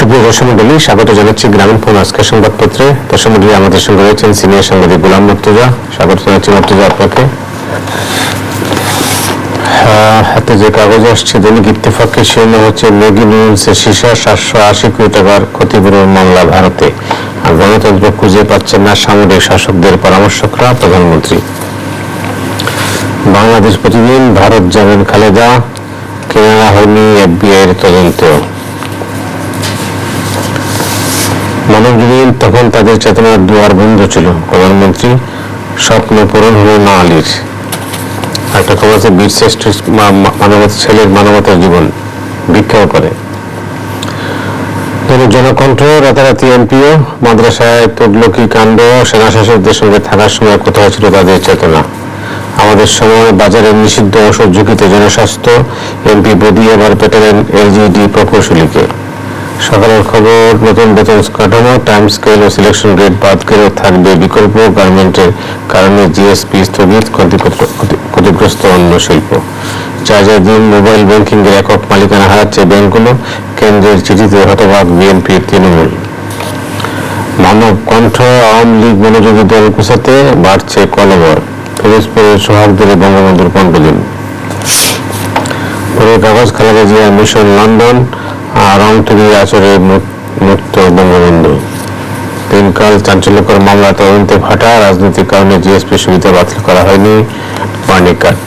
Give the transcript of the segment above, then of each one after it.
সুপ্রিয় দর্শক মণ্ডলী, স্বাগত জানাচ্ছি গ্রামীণ ফোন আজকের সংবাদপত্রে। দর্শক মণ্ডলী, আমাদের সঙ্গে রয়েছেন সিনিয়র সাংবাদিক গোলাম মুর্তজা। স্বাগত জানাচ্ছি মুর্তজা আপনাকে। হাতে যে কাগজ আসছে, দৈনিক ইত্তেফাকের শিরোনাম হচ্ছে মেগি নুডলসের সীসা 780 কোটি টাকার ক্ষতিপূরণ মামলা ভারতে, আর গণতন্ত্র খুঁজে পাচ্ছেন না সামরিক শাসকদের পরামর্শকরা, প্রধানমন্ত্রী। বাংলাদেশ প্রতিদিন, ভারত যাবেন খালেদা, কেনারা হয়নি FBI এর তদন্ত। মানবজীবন, তখন তাদের চেতনার দুয়ার বন্ধ ছিল, প্রধানমন্ত্রী। স্বপ্ন পূরণ হল না আলীর। একটা খবর আছে, বীরশ্রেষ্ঠ ছেলের মানবতার জীবন ভিক্ষাও করে। জনকণ্ঠ, রাতারাতি এমপিও, মাদ্রাসায় তুগলকি কাণ্ড, সেনা শাসকদের সঙ্গে থাকার সময় কোথায় ছিল তাদের চেতনা। আমাদের সময় বাজারে নিষিদ্ধ ওষুধ, ঝুঁকিতে জনস্বাস্থ্য, এমপি বদি এবার পেটালেন LGD প্রকৌশলীকে। সকালের খবর, নতুন বেতন কাঠামো, টাইম স্কেল ও সিলেকশন গ্রেড বাদ গেলেও থাকবে বিকল্প। গার্মেন্টের কারণে GSP স্থগিত, ক্ষতিগ্রস্ত অন্য শিল্প। চার্জার দিন, মোবাইল ব্যাংকিং এর একক মালিকানা হারাচ্ছে ব্যাংকগুলো, কেন্দ্রের চিঠিতে হতবাক বিএনপি তৃণমূল। মানব কণ্ঠ, আওয়ামী লীগ মনোযোগী দল কুচাতে বাড়ছে কলবর, ফিরোজপুরের সোহাগদের বঙ্গবন্ধুর কণ্ঠদিন। পরে কাগজ, খালেদা জিয়া মিশন লন্ডন, আর রংতুলি আচরে মুক্ত বঙ্গবন্ধু। দিনকাল, চাঞ্চল্যকর মামলা তদন্তে ফাটা, রাজনৈতিক কারণে GSP সুবিধা বাতিল করা হয়নি, পানিকাট।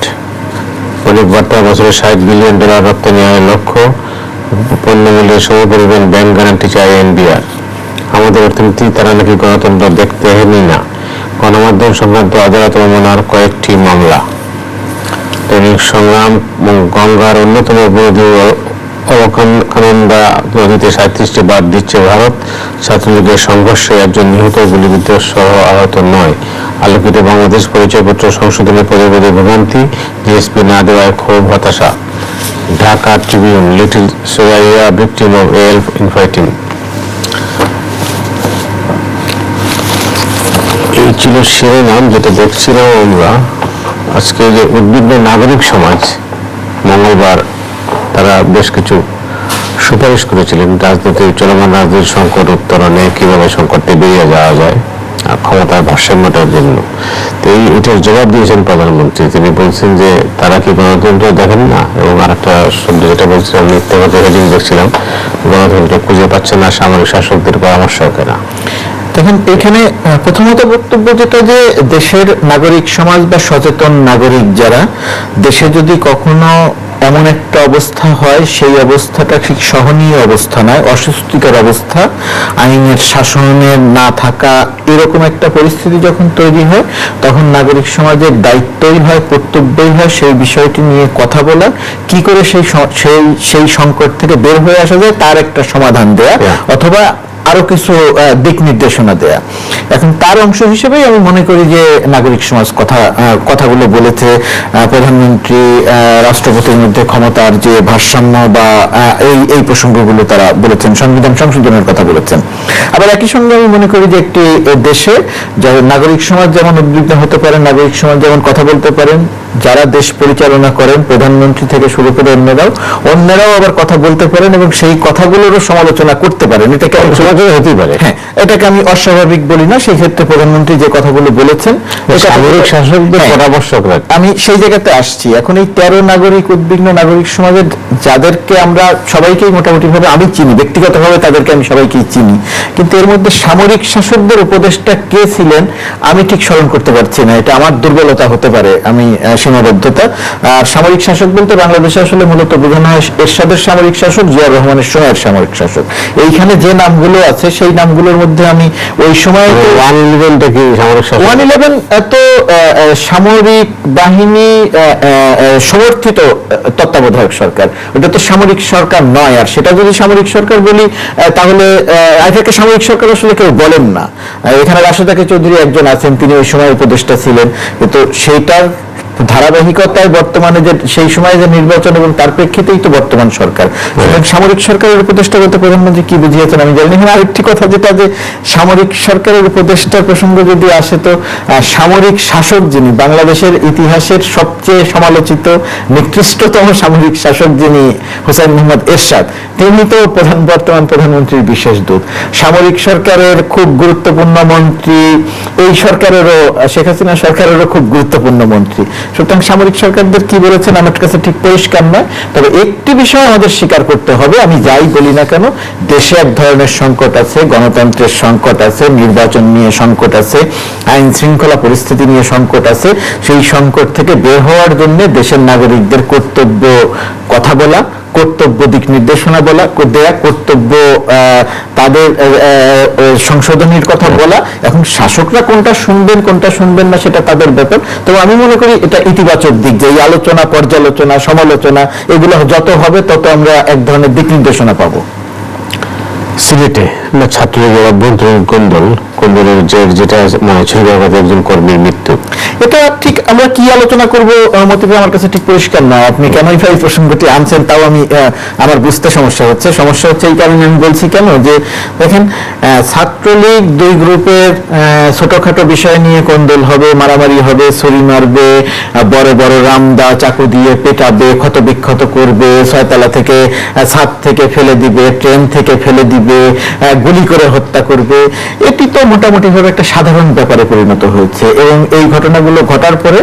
অনেক বার্তা, বছরে $60 বিলিয়ন রপ্তানি আয়ের লক্ষ্য, পণ্যমূল্যের সমপরিমাণ ব্যাংক গ্যারান্টি চায় NBR। আমাদের অর্থনীতি, তারা নাকি গণতন্ত্র দেখতে হেনি না, গণমাধ্যম সংক্রান্ত আদালত মামলার কয়েকটি মামলা। দৈনিক সংগ্রাম, গঙ্গার অন্যতম বিরোধী অলকানন্দা নদীতে 37টি বাদ দিচ্ছে ভারত, ছাত্রলীগের সংঘর্ষে একজন নিহত, গুলিবিদ্ধ সহ আহত 9। আলোকিত বাংলাদেশ, পরিচয়পত্র সংশোধনে পদে পদে ভোগান্তি, GSP না দেওয়ায় ক্ষোভ, হতাশা। Dhaka Tribune, little Suraiya victim of AL ইনফাইটিং। এই ছিল শিরোনাম, যেটা দেখছিলাম আমরা। আজকে যে উদ্বিগ্ন নাগরিক সমাজ, মঙ্গলবার তারা বেশ কিছু সুপারিশ করেছিলেন চলমান রাজনৈতিক সংকট উত্তরণে, কিভাবে সংকট থেকে বেরিয়ে যাওয়া যায়, ক্ষমতার ভারসাম্যটার জন্য। তো এটার জবাব দিয়েছেন প্রধানমন্ত্রী। তিনি বলছেন যে তারা কি গণতন্ত্র দেখেন না, এবং আরেকটা শব্দ যেটা বলছিলাম, মিথ্যাবাদী হেডিং দেখছিলাম, গণতন্ত্র খুঁজে পাচ্ছে না সামরিক শাসকদের পরামর্শকেরা। দেখেন, এখানে প্রথমত বক্তব্য যেটা, যে দেশের নাগরিক সমাজ বা সচেতন নাগরিক যারা, দেশে যদি কখনো এমন একটা অবস্থা হয়, সেই অবস্থাটা ঠিক সহনীয় অবস্থা নয়, অস্বস্তিকর অবস্থা, আইনের শাসনের না থাকা, এরকম একটা পরিস্থিতি যখন তৈরি হয়, তখন নাগরিক সমাজের দায়িত্বই হয়, কর্তব্যই হয় সেই বিষয়টি নিয়ে কথা বলা, কি করে সেই সংকট থেকে বের হয়ে আসা যায় তার একটা সমাধান দেয়া, অথবা আরো কিছু দিক নির্দেশনা দেয়া। এখন তার অংশ হিসেবেই আমি মনে করি যে নাগরিক সমাজ কথাগুলো বলেছে। প্রধানমন্ত্রী, রাষ্ট্রপতির মধ্যে ক্ষমতার যে ভারসাম্য বা এই প্রসঙ্গগুলো তারা বলেছেন, সংবিধান সংশোধনের কথা বলেছেন। আবার একই সঙ্গে আমি মনে করি যে একটি দেশে নাগরিক সমাজ যেমন উদ্বিগ্ন হতে পারেন, নাগরিক সমাজ যেমন কথা বলতে পারেন, যারা দেশ পরিচালনা করেন, প্রধানমন্ত্রী থেকে শুরু করে অন্যরাও আবার কথা বলতে পারেন এবং সেই কথাগুলোরও সমালোচনা করতে পারেন। এটাকে হতেই পারে, হ্যাঁ, এটাকে আমি অস্বাভাবিক বলি না। সেই ক্ষেত্রে প্রধানমন্ত্রী যে কথাগুলো বলেছেন, শাসকদের পরামর্শকরা, আমি সেই জায়গাতে আসছি। এখন এই 13 নাগরিক, উদ্বিগ্ন নাগরিক সমাজের যাদেরকে আমরা সবাইকেই মোটামুটি ভাবে আমি চিনি, ব্যক্তিগতভাবে তাদেরকে আমি সবাইকেই চিনি, কিন্তু এর মধ্যে সামরিক শাসকদের উপদেষ্টা কে ছিলেন আমি ঠিক স্মরণ করতে পারছি না। এটা আমার দুর্বলতা হতে পারে, আমি সীমাবদ্ধতা। আর সামরিক শাসক বলতে বাংলাদেশে আসলে মূলত বোঝানো হয় এরশাদের সামরিক শাসক, জিয়াউর রহমানের সময়ের সামরিক শাসক। এইখানে যে নামগুলো আছে সেই নামগুলোর মধ্যে আমি ওই সময় 111 এত সামরিক বাহিনী সমর্থিত তত্ত্বাবধায়ক সরকার, ওটা তো সামরিক সরকার নয়। আর সেটা যদি সামরিক সরকার বলি, তাহলে এটাকে সামরিক সরকার আসলে কেউ বলেন না। এখানে রাশেদা চৌধুরী একজন আছেন, তিনি ওই সময় উপদেষ্টা ছিলেন, কিন্তু সেইটার ধারাবাহিকতায় বর্তমানে যে সেই সময় যে নির্বাচন এবং তার প্রেক্ষিতেই তো বর্তমান সরকার, সামরিক সরকারের উপদেষ্টা করতে প্রধানমন্ত্রী কি বুঝিয়েছেন আমি জানি না। আরেকটি কথা যেটা যে সামরিক সরকারের উপদেষ্টার প্রসঙ্গ যদি আসে, তো সামরিক শাসক যিনি, বাংলাদেশের ইতিহাসের সবচেয়ে সমালোচিত নিকৃষ্টতম সামরিক শাসক যিনি হোসেন মোহাম্মদ এরশাদ, তিনি তো বর্তমান প্রধানমন্ত্রীর বিশেষ দূত। সামরিক সরকারের খুব গুরুত্বপূর্ণ মন্ত্রী, এই সরকারেরও, শেখ হাসিনা সরকারেরও খুব গুরুত্বপূর্ণ মন্ত্রী। সুতরাং সামরিক সরকারদের কি বলেছেন আমার কাছে ঠিক পরিষ্কার নয়। তবে একটি বিষয় আমাদের স্বীকার করতে হবে, আমি যাই বলি না কেন, দেশে এক ধরনের সংকট আছে, গণতন্ত্রের সংকট আছে, নির্বাচন নিয়ে সংকট আছে, আইন শৃঙ্খলা পরিস্থিতি নিয়ে সংকট আছে। সেই সংকট থেকে বের হওয়ার জন্য দেশের নাগরিকদের কর্তব্য কথা বলা, কর্তব্য দিক নির্দেশনা দেয়া, কর্তব্য তাদের সংশোধনীর কথা বলা। এখন শাসকরা কোনটা শুনবেন কোনটা শুনবেন না সেটা তাদের ব্যাপার। তবে আমি মনে করি এটা ইতিবাচক দিক, যে এই আলোচনা, পর্যালোচনা, সমালোচনা এগুলো যত হবে তত আমরা এক ধরনের দিক নির্দেশনা পাবো। সিলেটে ছাত্রলীগের অভ্যন্তরীণ কোন্দলের যেটা মানে ছবিবাগত একজন কর্মীর মৃত্যু, এটা ঠিক আমরা কি আলোচনা করব মতিব আমার কাছে ঠিক পরিষ্কার না। আপনি কেন এই প্রসঙ্গটি আনছেন তাও আমি আমার বুঝতে সমস্যা হচ্ছে এই কারণে আমি বলছি কেন, যে দেখেন ছাত্রলীগ দুই গ্রুপের ছোটখাটো বিষয় নিয়ে কোন্দল হবে, মারামারি হবে, ছুরি মারবে, বড় বড় রামদা চাকু দিয়ে পেটাবে, ক্ষত বিক্ষত করবে, ছয়তলা থেকে ছাদ থেকে ফেলে দিবে, ট্রেন থেকে ফেলে দিবে, গুলি করে হত্যা করবে। এটি তো মোটামুটি ভাবে একটা সাধারণ ব্যাপারে পরিণত হয়েছে। এবং এই ঘটনাগুলো ঘটার পরে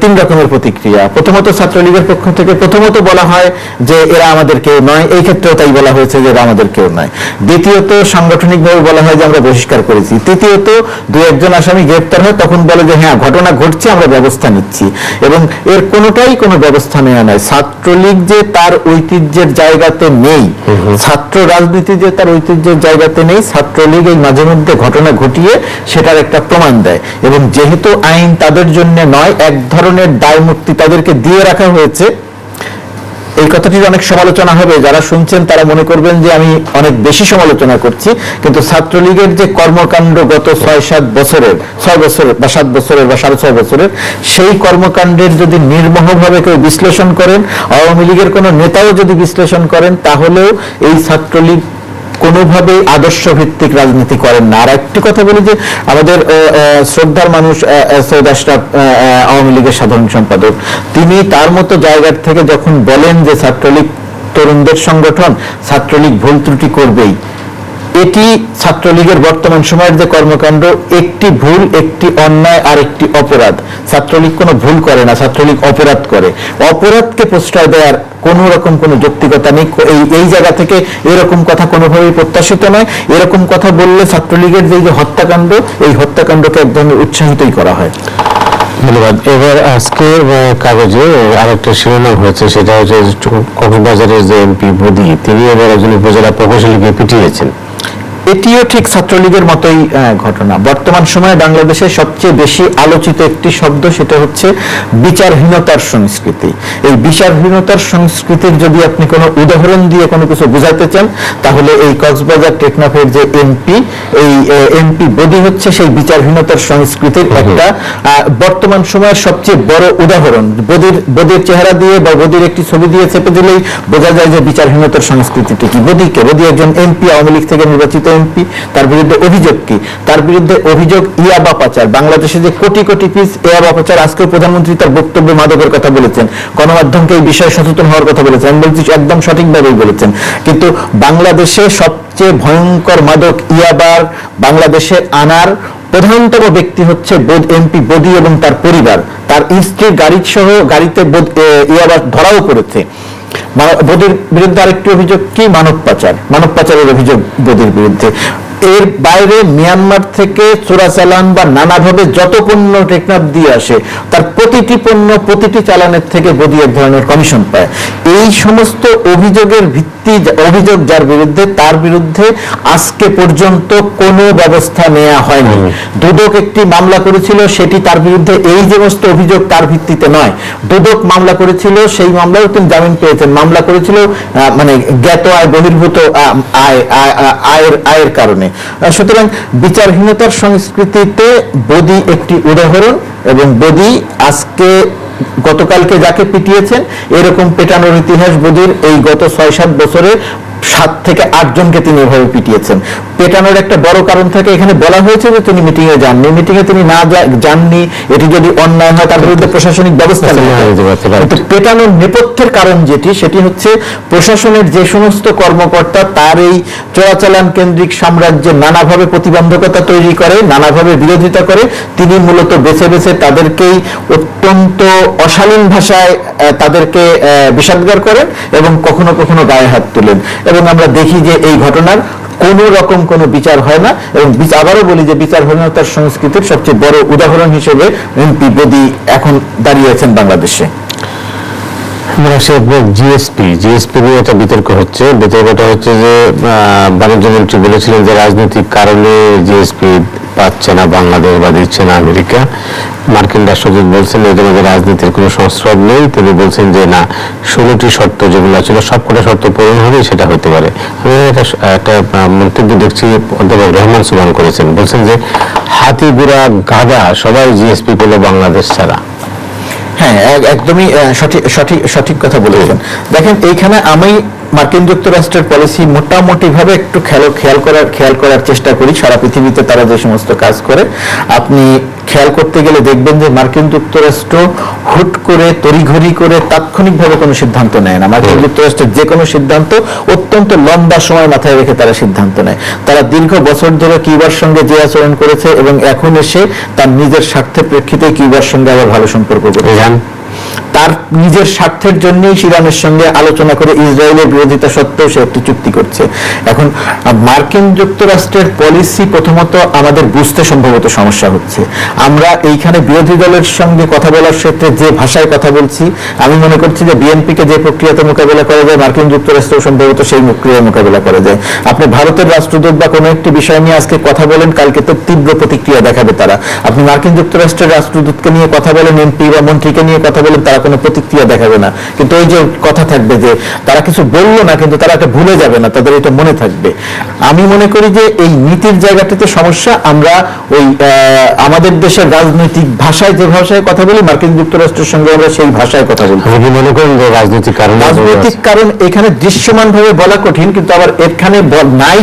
তিন রকমের প্রতিক্রিয়া। প্রথমত ছাত্রলীগের পক্ষ থেকে প্রথমত বলা হয় যে এরা আমাদের কেউ নয়, এই ক্ষেত্রেও তাই বলা হয়েছে যে এরা আমাদের কেউ নয়। দ্বিতীয়ত সাংগঠনিকভাবে বলা হয় যে আমরা বহিষ্কার করেছি। তৃতীয়ত দু একজন আসামি গ্রেপ্তার হয়, তখন বলে যে হ্যাঁ ঘটনা ঘটছে, আমরা ব্যবস্থা নিচ্ছি। এবং এর কোনোটাই কোনো ব্যবস্থা নেওয়া নাই। ছাত্রলীগ যে তার ঐতিহ্যের জায়গাতে নেই, ছাত্র রাজনীতি যে তার ঐতিহ্যের জায়গাতে নেই, ছাত্রলীগ এই মাঝে মধ্যে ঘটনা ঘটিয়ে সেটার একটা প্রমাণ দেয়। এবং যেহেতু আইন তাদের জন্য নয়, এক ধরনের দায় মুক্তি তাদেরকে দিয়ে রাখা হয়েছে। এই কথাটির অনেক সমালোচনা হবে, যারা শুনছেন তারা মনে করবেন যে আমি অনেক বেশি সমালোচনা করছি, কিন্তু ছাত্রলীগের যে কর্মকাণ্ড গত 6-7 বছরের, 6 বছর বা 7 বছরের বা 6.5 বছরের, সেই কর্মকাণ্ডের যদি নির্মোহভাবে কেউ বিশ্লেষণ করেন, আওয়ামী লীগের কোনো নেতাও যদি বিশ্লেষণ করেন, তাহলেও এই ছাত্রলীগ কোনোভাবে আদর্শ ভিত্তিক রাজনীতি করেন না। আর একটি কথা বলি যে আমাদের শ্রদ্ধার মানুষ সৈয়দ আশরাফ, আওয়ামী লীগের সাধারণ সম্পাদক, তিনি তার মতো জায়গার থেকে যখন বলেন যে ছাত্রলীগ তরুণদের সংগঠন, ছাত্রলীগ ভুল ত্রুটি করবেই, এটি ছাত্রলীগের বর্তমান সময়ের যে কর্মকাণ্ড, একটি ভুল, একটি অন্যায় আর একটি অপরাধ। ছাত্রলীগ কোনো ভুল করে না, ছাত্রলীগ অপরাধ করে। অপরাধকে প্রশ্রয় দেওয়ার কোন রকম কোনো যৌক্তিকতা নেই। এই জায়গা থেকে এরকম কথা কোনোভাবেই প্রত্যাশিত নয়। এরকম কথা বললে ছাত্রলীগের যে হত্যাকাণ্ড, এই হত্যাকাণ্ডকে এক ধরনের উৎসাহিতই করা হয়। ধন্যবাদ। এবার আজকে কাগজে আরেকটা শিরোনাম হয়েছে, সেটা হচ্ছে কক্সবাজারের যে এমপি বদি, তিনি এবার একজন উপজেলা প্রকৌশলীকে পিটিয়েছেন। এটিও ঠিক ছাত্রলীগের মতোই ঘটনা। বর্তমান সময়ে বাংলাদেশে সবচেয়ে বেশি আলোচিত একটি শব্দ, সেটা হচ্ছে বিচারহীনতার সংস্কৃতি। এই বিচারহীনতার সংস্কৃতির যদি আপনি কোনো উদাহরণ দিয়ে কোনো কিছু বোঝাতে চান, তাহলে এই কক্সবাজার টেকনাফের যে এমপি, এই এমপি বদি হচ্ছে সেই বিচারহীনতার সংস্কৃতির একটা বর্তমান সময়ের সবচেয়ে বড় উদাহরণ। বদির চেহারা দিয়ে বা বদির একটি ছবি দিয়ে চেপে দিলেই বোঝা যায় যে বিচারহীনতার সংস্কৃতিটি কি। বদি একজন এমপি, আওয়ামী লীগ থেকে নির্বাচিত এমপি, তার বিরুদ্ধে অভিযোগ কি? তার বিরুদ্ধে অভিযোগ ইয়াবা পাচার। বাংলাদেশে যে কোটি কোটি পিস ইয়াবা পাচার, আজকে প্রধানমন্ত্রী তার বক্তব্যে মাদকের কথা বলেছেন, গণমাধ্যমকে এই বিষয়ে সচেতন হওয়ার কথা বলেছেন। আমি বলছি একদম সঠিকভাবেই বলেছেন। কিন্তু বাংলাদেশে সবচেয়ে ভয়ঙ্কর মাদক ইয়াবার বাংলাদেশে আনার প্রধানতম ব্যক্তি হচ্ছে এমপি বদি এবং তার পরিবার। তার স্ত্রীর গাড়িতে ইয়াবা ধরাও পড়েছে। বদির বিরুদ্ধে আরেকটি অভিযোগ কি? মানব পাচারের অভিযোগ বদির বিরুদ্ধে। এর বাইরে মিয়ানমার থেকে চোরাচালান বা নানাভাবে যত পণ্য টেকনাফ দিয়ে আসে, তার প্রতিটি পণ্য, প্রতিটি চালানের থেকে বদি এক ধরনের কমিশন পায়। এই সমস্ত অভিযোগের অভিযোগ যার বিরুদ্ধে, তার বিরুদ্ধে আজকে পর্যন্ত কোনো ব্যবস্থা নেওয়া হয়নি। দুদক একটি মামলা করেছিল, সেটি তার বিরুদ্ধে এই সমস্ত অভিযোগ তার ভিত্তিতে নয়। দুদক মামলা করেছিল, সেই মামলায় তিনি জামিন পেয়েছেন। মামলা করেছিল মানে জ্ঞাত আয় বহির্ভূত আয়ের কারণে। সুতরাং বিচারহীনতার সংস্কৃতিতে বদি একটি উদাহরণ, এবং বদি আজকে গতকালকে যাকে পিটিয়েছেন এরকম পেটানোর ইতিহাস বদির এই গত 6-7 বছরে 7 থেকে 8 জনকে তিনি এভাবে পিটিয়েছেন। পেটানোর একটা বড় কারণ থাকে, এখানে বলা হয়েছে যে তিনি মিটিং এ যাননি, মিটিং এ তিনি না যাননি, এটি যদি অন্যায় হয় তার বিরুদ্ধে প্রশাসনিক ব্যবস্থা নেওয়া হয়। কিন্তু পেটানোর নেপথ্যের কারণ সেটি হচ্ছে প্রশাসনের যে সমস্ত কর্মকর্তা তার এই চোরাচালান কেন্দ্রিক সাম্রাজ্যে নানাভাবে প্রতিবন্ধকতা তৈরি করে, নানাভাবে বিরোধিতা করে, তিনি মূলত বেছে বেছে তাদেরকেই অত্যন্ত অশালীন ভাষায় তাদেরকে বিষাদগার করেন এবং কখনো কখনো গায়ে হাত তুলেন। এবং আমরা দেখি যে এই ঘটনার কোন রকম কোনো বিচার হয় না, এবং আবারও বলি যে বিচারহীনতার সংস্কৃতির সবচেয়ে বড় উদাহরণ হিসেবে এমপি বদি এখন দাঁড়িয়েছেন বাংলাদেশে। জিএসপি নিয়ে একটা বিতর্ক হচ্ছে। বিতর্কটা হচ্ছে যে বাণিজ্য মন্ত্রী বলেছিলেন যে রাজনৈতিক কারণে জিএসপি পাচ্ছে না বাংলাদেশ বা দিচ্ছে না আমেরিকা। মার্কিন রাষ্ট্রদূত বলছেন এদের মধ্যে রাজনীতির কোনো সংস্রব নেই। তিনি বলছেন যে না, 16টি শর্ত যেগুলো ছিল সবকটা শর্ত পূরণ হলে সেটা হতে পারে। আমি একটা মন্তব্য দেখছি অধ্যাপক রহমান সুবহান করেছেন, বলছেন যে হাতি বুড়া গাধা সবাই জিএসপি পেল বাংলাদেশ ছাড়া। হ্যাঁ, একদমই সঠিক কথা বলেছেন। দেখেন, এইখানে আমি মার্কিন যুক্তরাষ্ট্রের পলিসি মোটামুটি ভাবে একটু খেয়াল করার চেষ্টা করি। সারা পৃথিবীতে তারা যে সমস্ত কাজ করে আপনি খেয়াল করতে গেলে দেখবেন যে মার্কিন যুক্তরাষ্ট্র হুট করে তড়িঘড়ি করে তাৎক্ষণিকভাবে কোনো সিদ্ধান্ত নেয় না। মার্কিন যুক্তরাষ্ট্রের যে কোনো সিদ্ধান্ত অত্যন্ত লম্বা সময় মাথায় রেখে তারা সিদ্ধান্ত নেয়। তারা দীর্ঘ বছর ধরে কিউবার সঙ্গে যে আচরণ করেছে এবং এখন এসে তার নিজের স্বার্থের প্রেক্ষিতে কিউবার সঙ্গে আবার ভালো সম্পর্ক করেছে। তার নিজের স্বার্থের জন্যই ইরানের সঙ্গে আলোচনা করে ইসরায়েলের বিরোধিতা সত্ত্বেও সে একটি চুক্তি করছে। এখন মার্কিন যুক্তরাষ্ট্রের পলিসি প্রথমত আমাদের বুঝতে সম্ভবত সমস্যা হচ্ছে। আমরা এইখানে বিরোধী দলের সঙ্গে কথা বলার ক্ষেত্রে যে ভাষায় কথা বলছি, আমি মনে করছি যে বিএনপিকে যে প্রক্রিয়াতে মোকাবেলা করা যায় মার্কিন যুক্তরাষ্ট্র সম্ভবত সেই প্রক্রিয়ায় মোকাবেলা করা যায়। আপনি ভারতের রাষ্ট্রদূত বা কোনো একটি বিষয় নিয়ে আজকে কথা বলেন, কালকে তো তীব্র প্রতিক্রিয়া দেখাবে তারা। আপনি মার্কিন যুক্তরাষ্ট্রের রাষ্ট্রদূতকে নিয়ে কথা বলেন, এমপি বা মন্ত্রীকে নিয়ে কথা বলেন, তারা কোনো প্রতিক্রিয়া দেখাবে না। কিন্তু ওই যে কথা থাকবে যে তারা কিছু বললো না কিন্তু তারা এটা ভুলে যাবে না, তাদের এটা মনে থাকবে। আমি মনে করি যে এই নীতির জায়গাটিতে সমস্যা। আমরা ওই আমাদের দেশের রাজনৈতিক ভাষায় যে ভাষায় কথা বলি, মার্কিন যুক্তরাষ্ট্রের সঙ্গে আমরা সেই ভাষায় কথা বলি। আপনি মনে করেন যে রাজনৈতিক কারণ এখানে দৃশ্যমান ভাবে বলা কঠিন, কিন্তু আবার এখানে নাই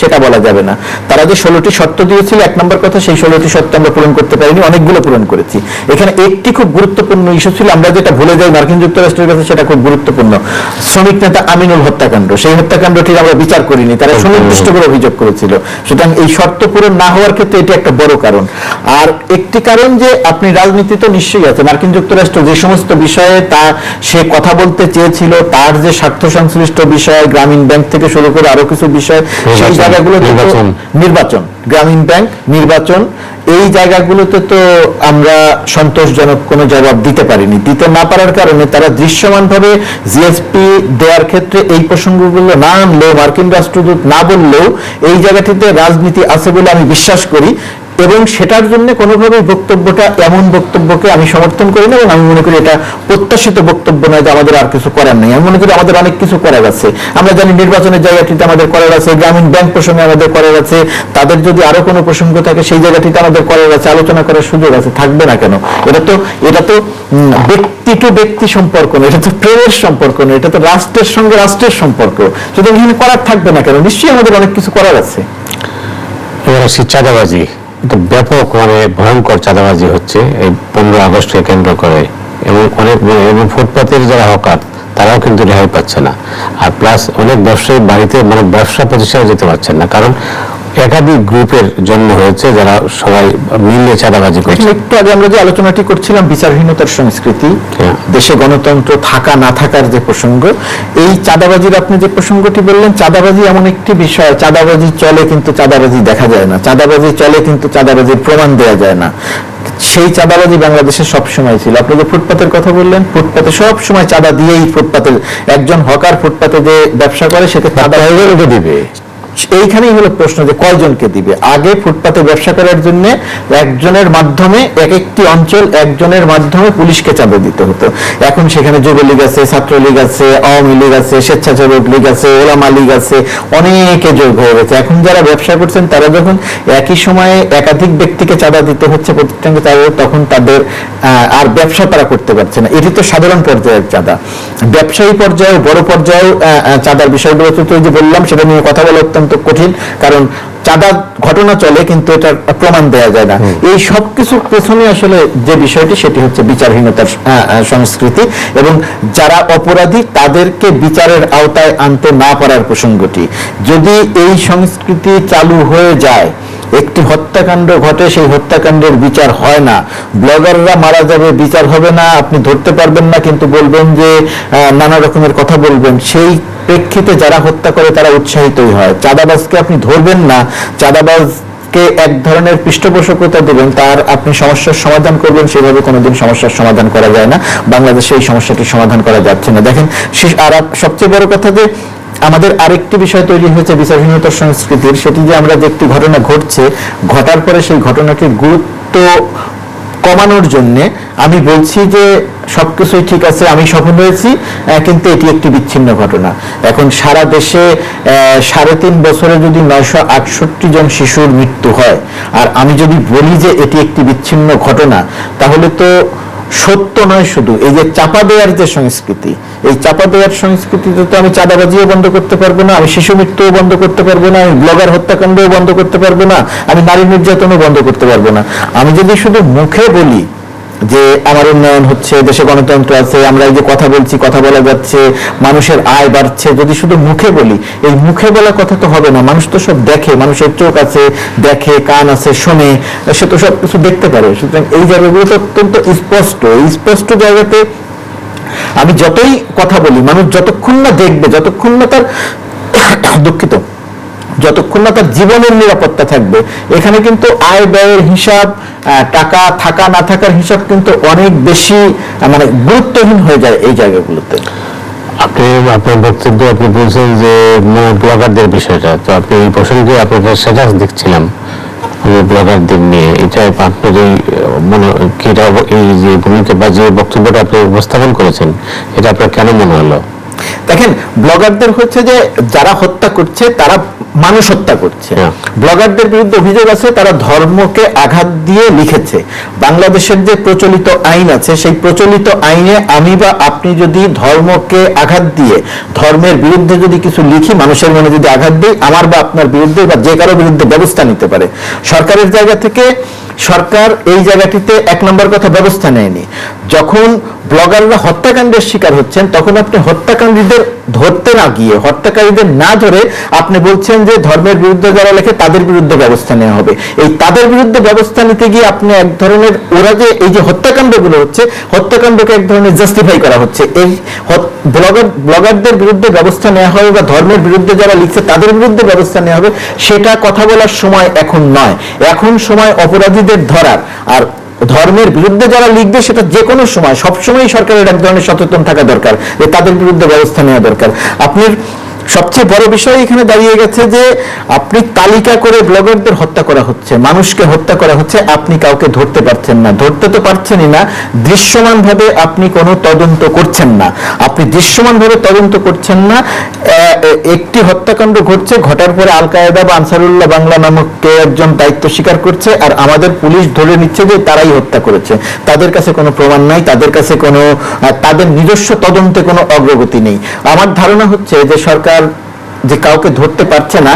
সেটা বলা যাবে না। তারা যে 16টি শর্ত দিয়েছিল, 1 নম্বর কথা, সেই 16টি শর্ত আমরা পূরণ করতে পারিনি, অনেকগুলো পূরণ করেছি। এখানে একটি খুব গুরুত্বপূর্ণ ইস্যু ছিল, আমরা যেটা ভুলে যাই মার্কিন যুক্তরাষ্ট্রের কাছে, সেটা খুব গুরুত্বপূর্ণ। শ্রমিক নেতা আমিনুল হত্যাকাণ্ড, সেই হত্যাকাণ্ডটির আমরা বিচার করিনি, তারা সুনির্দিষ্ট করে অভিযোগ করেছিল। সুতরাং এই শর্ত পূরণ না হওয়ার ক্ষেত্রে এটি একটা বড় কারণ। আর একটি কারণ যে আপনি রাজনীতি তো নিশ্চয়ই আছে। মার্কিন যুক্তরাষ্ট্র যে সমস্ত বিষয়ে সে কথা বলতে চেয়েছিল, তার যে স্বার্থ সংশ্লিষ্ট বিষয়, গ্রামীণ ব্যাংক থেকে শুরু করে আরো কিছু বিষয়, সেই জায়গাগুলো নির্বাচন, গ্রামীণ ব্যাংক, নির্বাচন, এই জায়গাগুলোতে তো আমরা সন্তোষজনক কোনো জবাব দিতে পারিনি। দিতে না পারার কারণে তারা দৃশ্যমানভাবে জিএসপি দেওয়ার ক্ষেত্রে এই প্রসঙ্গগুলো না আনলেও, মার্কিন রাষ্ট্রদূত না বললেও এই জায়গাটিতে রাজনীতি আছে বলে আমি বিশ্বাস করি। এবং সেটার জন্য কোনোভাবেই বক্তব্যটা এমন বক্তব্যকে আমি সমর্থন করি না, এবং আমি মনে করি এটা প্রত্যাশিত বক্তব্য নয় যে আমাদের আর কিছু করার নেই। আমি মনে করি আমাদের অনেক কিছু করার আছে। আমরা জানি নির্বাচনের জায়গাটিতে আমাদের করার আছে, গ্রামীণ ব্যাংক প্রসঙ্গে আমাদের করার আছে, তাদের যদি আরো কোনো প্রসঙ্গ থাকে সেই জায়গাটিতে আমাদের করার আছে, আলোচনা করার সুযোগ আছে, থাকবে না কেন? এটা তো ব্যক্তি টু ব্যক্তি সম্পর্ক না, এটা তো প্রেমের সম্পর্ক না, এটা তো রাষ্ট্রের সঙ্গে রাষ্ট্রের সম্পর্ক। সুতরাং এখানে করার থাকবে না কেন? নিশ্চয়ই আমাদের অনেক কিছু করার আছে। চাঁদাবাজি, এটা ব্যাপক ভয়ঙ্কর চাঁদাবাজি হচ্ছে এই 15 আগস্টকে কেন্দ্র করে, এবং এবং ফুটপাতের যারা হকার তারাও কিন্তু রেহাই পাচ্ছে না। আর প্লাস অনেক ব্যবসায়ী বাড়িতে ব্যবসা প্রতিষ্ঠানে যেতে পারছেন না, কারণ একাধিক গ্রুপের জন্ম হয়েছে যারা সবাই মিলে চাঁদাবাজি করছে। একটু আগে আমরা যে আলোচনাটি করছিলাম বিচারহীনতার সংস্কৃতি, দেশে গণতন্ত্র থাকা না থাকার যে প্রসঙ্গ, এই চাঁদাবাজির আপনি যে প্রসঙ্গটি বললেন, চাঁদাবাজি এমন একটি বিষয়, চাঁদাবাজি চলে কিন্তু চাঁদাবাজি দেখা যায় না, চাঁদাবাজি চলে কিন্তু চাঁদাবাজির প্রমাণ দেওয়া যায় না। সেই চাঁদাবাজি বাংলাদেশে সবসময় ছিল। আপনি যে ফুটপাতের কথা বললেন, ফুটপাতে সবসময় চাঁদা দিয়েই, ফুটপাতে একজন হকার ফুটপাতে যে ব্যবসা করে সেটা চাঁদা দিবে। এইখানেই হলো প্রশ্ন যে কয়জনকে দিবে। আগে ফুটপাতে ব্যবসা করার জন্য একজনের মাধ্যমে এক একটি অঞ্চল একজনের মাধ্যমে পুলিশকে চাঁদা দিতে হতো। এখন সেখানে যুবলীগ আছে, ছাত্রলীগ আছে, আওয়ামী লীগ আছে, স্বেচ্ছাসেবক লীগ আছে, ওলামা লীগ আছে, অনেকে যোগ হয়ে গেছে। এখন যারা ব্যবসা করছেন তারা যখন একই সময়ে একাধিক ব্যক্তিকে চাঁদা দিতে হচ্ছে প্রতিষ্ঠানকে, তখন তাদের আর ব্যবসা তারা করতে পারছে না। এটি তো সাধারণ পর্যায়ের চাঁদা। ব্যবসায়ী পর্যায়ে, বড় পর্যায়েও চাঁদার বিষয়গুলো তো যে বললাম সেটা নিয়ে কথা বলা অত্যন্ত কঠিন, কারণ চাঁদা ঘটনা চলে কিন্তু এটার প্রমাণ দেওয়া যায় না। এই সবকিছুর পেছনে আসলে যে বিষয়টি সেটি হচ্ছে বিচারহীনতার সংস্কৃতি এবং যারা অপরাধী তাদেরকে বিচারের আওতায় আনতে না পারার প্রসঙ্গটি। যদি এই সংস্কৃতি চালু হয়ে যায়, একটি হত্যাকাণ্ড ঘটে, সেই হত্যাকাণ্ডের বিচার হয় না, ব্লগাররা মারা যাবে, বিচার হবে না, আপনি ধরতে পারবেন না, কিন্তু বলবেন যে নানা রকমের কথা বলবেন, সেই প্রেক্ষিতে যারা হত্যা করে তারা উৎসাহিতই হয়। চাঁদাবাজকে আপনি ধরবেন না, চাঁদাবাজকে এক ধরনের পৃষ্ঠপোষকতা দেবেন, তার আপনি সমস্যার সমাধান করবেন, সেভাবে কোনোদিন সমস্যার সমাধান করা যায় না। বাংলাদেশে এই সমস্যাটির সমাধান করা যাচ্ছে না। দেখেন, আর সবচেয়ে বড় কথা যে আমাদের আরেকটি বিষয় তৈরি হয়েছে বিচারহীনতার সংস্কৃতির, সেটি যে আমরা যে একটি ঘটনা ঘটছে, ঘটার পরে সেই ঘটনাটির গুরুত্ব কমানোর জন্য আমি বলছি যে সবকিছুই ঠিক আছে, আমি সফল হয়েছি, কিন্তু এটি একটি বিচ্ছিন্ন ঘটনা। এখন সারা দেশে 3.5 বছরে যদি 968 জন শিশুর মৃত্যু হয়, আর আমি যদি বলি যে এটি একটি বিচ্ছিন্ন ঘটনা, তাহলে তো সত্য নয় শুধু, এই যে চাপা দেওয়ার যে সংস্কৃতি, এই চাপা দেওয়ার সংস্কৃতিতে তো আমি চাঁদাবাজিও বন্ধ করতে পারবো না, আমি শিশু মৃত্যুও বন্ধ করতে পারবো না, আমি ব্লগার হত্যাকাণ্ডও বন্ধ করতে পারবো না, আমি নারী নির্যাতনও বন্ধ করতে পারবো না। আমি যদি শুধু মুখে বলি যে আমার উন্নয়ন হচ্ছে, দেশে গণতন্ত্র আছে, আমরা এই যে কথা বলছি, কথা বলা যাচ্ছে, মানুষের আয় বাড়ছে, যদি শুধু মুখে বলি, এই মুখে বলা কথা তো হবে না। মানুষ তো সব দেখে, মানুষের চোখ আছে, দেখে, কান আছে, শোনে, সে তো সব কিছু দেখতে পারে। সুতরাং এই জায়গাগুলো তো অত্যন্ত স্পষ্ট। এই স্পষ্ট জায়গাতে আমি যতই কথা বলি, মানুষ যতক্ষণ না দেখবে, যতক্ষণ না তার দুঃখিত, যতক্ষণ না তার জীবনের নিরাপত্তা থাকবে, এখানে কিন্তু আয় ব্যয়ের হিসাব, টাকা থাকা না থাকার হিসাব কিন্তু অনেক বেশি মানে গুরুত্বহীন হয়ে যায় এই জায়গাগুলোতে। আপনি আপনার বক্তব্য আপনি বলছেন যে ব্লগারদের বিষয়টা, তো আপনি এই প্রসঙ্গে আপনাদের স্ট্যাটাস দেখছিলাম ব্লগারদের নিয়ে, এটা আপনার এই এই যে ভূমিকা বা যে বক্তব্যটা আপনি উপস্থাপন করেছেন, এটা আপনার কেন মনে হলো? দেখেন, ব্লগারদের হচ্ছে যে যারা হত্যা করছে তারা মানুষ হত্যা করছে। ব্লগারদের বিরুদ্ধে অভিযোগ আছে তারা ধর্মকে আঘাত দিয়ে লিখেছে। বাংলাদেশের যে প্রচলিত আইন আছে, সেই প্রচলিত আইনে আমি বা আপনি যদি ধর্মকে আঘাত দিয়ে, ধর্মের বিরুদ্ধে যদি কিছু লিখি, মানুষের মনে যদি আঘাত দিই, আমার বা আপনার বিরুদ্ধে বা যে কারো বিরুদ্ধে ব্যবস্থা নিতে পারে। সরকারের জায়গা থেকে সরকার এই জায়গাটিতে 1 নম্বর কথা ব্যবস্থা নেয়নি। যখন ব্লগাররা হত্যাকাণ্ডের শিকার হচ্ছেন, তখন আপনি হত্যাকারীদের ধরতে না গিয়ে, হত্যাকারীদের না ধরে আপনি বলছেন যে ধর্মের বিরুদ্ধে যারা লেখে তাদের বিরুদ্ধে ব্যবস্থা নেওয়া হবে। এই তাদের বিরুদ্ধে ব্যবস্থা নিতে গিয়ে আপনি এক ধরনের, ওরা যে এই যে হত্যাকাণ্ডগুলো হচ্ছে, হত্যাকাণ্ডকে এক ধরনের জাস্টিফাই করা হচ্ছে। এই ব্লগারদের বিরুদ্ধে ব্যবস্থা নেওয়া হবে বা ধর্মের বিরুদ্ধে যারা লিখছে তাদের বিরুদ্ধে ব্যবস্থা নেওয়া হবে, সেটা কথা বলার সময় এখন নয়। এখন সময় অপরাধীদের ধরার। আর ধর্মের বিরুদ্ধে যারা লিখবে সেটা যে কোনো সময়, সবসময় সরকারের এক ধরনের সচেতন থাকা দরকার যে তাদের বিরুদ্ধে ব্যবস্থা নেওয়া দরকার। আপনার সবচেয়ে বড় বিষয় এখানে দাঁড়িয়ে গেছে যে আপনি তালিকা করে ব্লগারদের হত্যা করা হচ্ছে, মানুষকে হত্যা করা হচ্ছে, আপনি কাউকে ধরতে পারছেন না। ধরতে তো পারছেনই না, দৃশ্যমানভাবে আপনি কোনো তদন্ত করছেন না। আপনি দৃশ্যমানভাবে তদন্ত করছেন না। একটি হত্যাকাণ্ড ঘটছে, ঘটার পরে আল কায়েদা বা আনসারুল্লাহ বাংলা নামক কেউ একজন দায়িত্ব স্বীকার করছে, আর আমাদের পুলিশ ধরে নিচ্ছে যে তারাই হত্যা করেছে। তাদের কাছে কোনো প্রমাণ নাই, তাদের কাছে কোনো, তাদের নিজস্ব তদন্তে কোনো অগ্রগতি নেই। আমার ধারণা হচ্ছে যে সরকার যে কাউকে ধরতে পারছে না,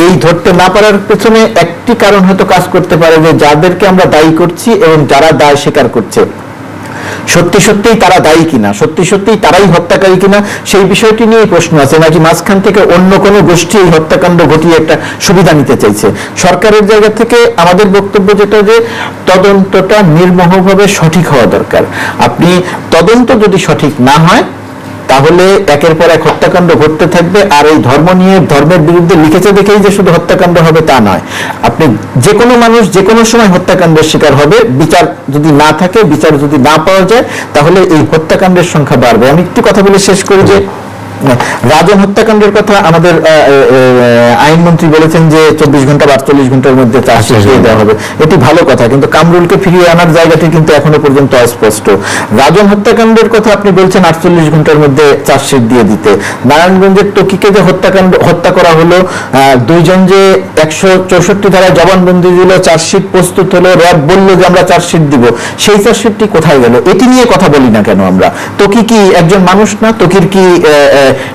এই ধরতে না পারার পেছনে একটি কারণ হয়তো কাজ করতে পারে যে যাদেরকে আমরা দায়ী করছি এবং যারা দায় স্বীকার করছে, সত্যি সত্যিই তারা দায়ী কিনা, সত্যি সত্যিই তারাই হত্যাকারী কিনা, সেই বিষয়টি নিয়ে প্রশ্ন আছে, নাকি মাঝখান থেকে অন্য কোনো গোষ্ঠী এই হত্যাকাণ্ড ঘটিয়ে একটা সুবিধা নিতে চাইছে। সরকারের জায়গা থেকে আমাদের বক্তব্য যেটা, যে তদন্তটা নির্মোহভাবে সঠিক হওয়া দরকার। আপনি তদন্ত যদি সঠিক না হয়, তাহলে একের পর এক হত্যাকাণ্ড ঘটতে থাকবে। আর এই ধর্ম নিয়ে, ধর্মের বিরুদ্ধে লিখেছে দেখেই যে শুধু হত্যাকাণ্ড হবে তা নয়, আপনি যে কোনো মানুষ যে কোনো সময় হত্যাকাণ্ডের শিকার হবে। বিচার যদি না থাকে, বিচার যদি না পাওয়া যায়, তাহলে এই হত্যাকাণ্ডের সংখ্যা বাড়বে। আমি একটু কথা বলে শেষ করি যে রাজন হত্যাকাণ্ডের কথা আমাদের আইনমন্ত্রী বলেছেন যে 24 ঘন্টা বা 48 ঘন্টার মধ্যে চার্জশিট দিয়ে দেওয়া হবে, এটি ভালো কথা, কিন্তু কামরুলকে ফিরিয়ে আনার জায়গাটি কিন্তু এখনো পর্যন্ত অস্পষ্ট। রাজন হত্যাকাণ্ডের কথা আপনি বলছেন 48 ঘন্টার মধ্যে চার্জশিট দিয়ে দিতে, নারায়ণগঞ্জের টকিকে যে হত্যা করা হলো, দুইজন যে 164 ধারায় জবানবন্দি দিল, চার্জশিট প্রস্তুত হলো, র্যাব বলল যে আমরা চার্জশিট দিব, সেই চার্জশিটটি কোথায় গেল? এটি নিয়ে কথা বলি না কেন আমরা? তকি কি একজন মানুষ না? তকির কি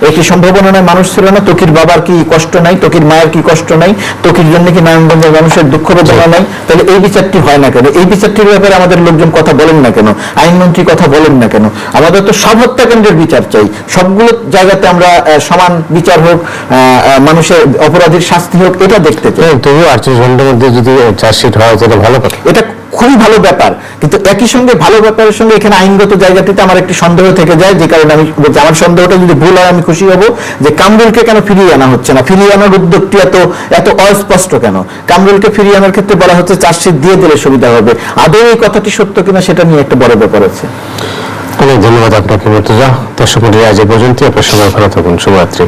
একটি সম্ভাবনা নয় মানুষ ছিল না? তকির বাবার কি কষ্ট নাই? তকির মায়ের কি কষ্ট নাই? তকির জন্য কি নারায়ণগঞ্জের মানুষের দুঃখ বেদনা নাই? তাহলে এই বিচারটি হয় না কেন? এই বিচারটির ব্যাপারে আমাদের লোকজন কথা বলেন না কেন? আইনমন্ত্রী কথা বলেন না কেন? আমাদের তো সব হত্যাকাণ্ডের বিচার চাই, সবগুলো জায়গাতে আমরা সমান বিচার হোক, মানুষের অপরাধীর শাস্তি হোক, এটা দেখতে চাই। তবুও 48 ঘন্টার মধ্যে যদি চার্জশিট হয় সেটা ভালো কথা, এটা খুবই ভালো ব্যাপার, কিন্তু একই সঙ্গে ভালো ব্যাপারের সঙ্গে এখানে আইনগত জায়গাটিতে আমার একটি সন্দেহ থেকে যায়, যে কারণে আমি বলছি আমার সন্দেহটা যদি ভুল হয় আমি খুশি হব যে কামরুলকে কেন ফিরিয়ে আনা হচ্ছে না, ফিরিয়ে আনার উদ্যোগটি এত অস্পষ্ট কেন? কামরুলকে ফিরিয়ে আনার ক্ষেত্রে বলা হচ্ছে চার্জশিট দিয়ে দিলে সুবিধা হবে, আদৌ এই কথাটি সত্য কিনা সেটা নিয়ে একটা বড় ব্যাপার আছে। অনেক ধন্যবাদ আপনাকে মুর্তজা। দর্শক মণ্ডলী, আজ এ পর্যন্ত। আপনার সবাই ভালো থাকুন, শুভরাত্রি।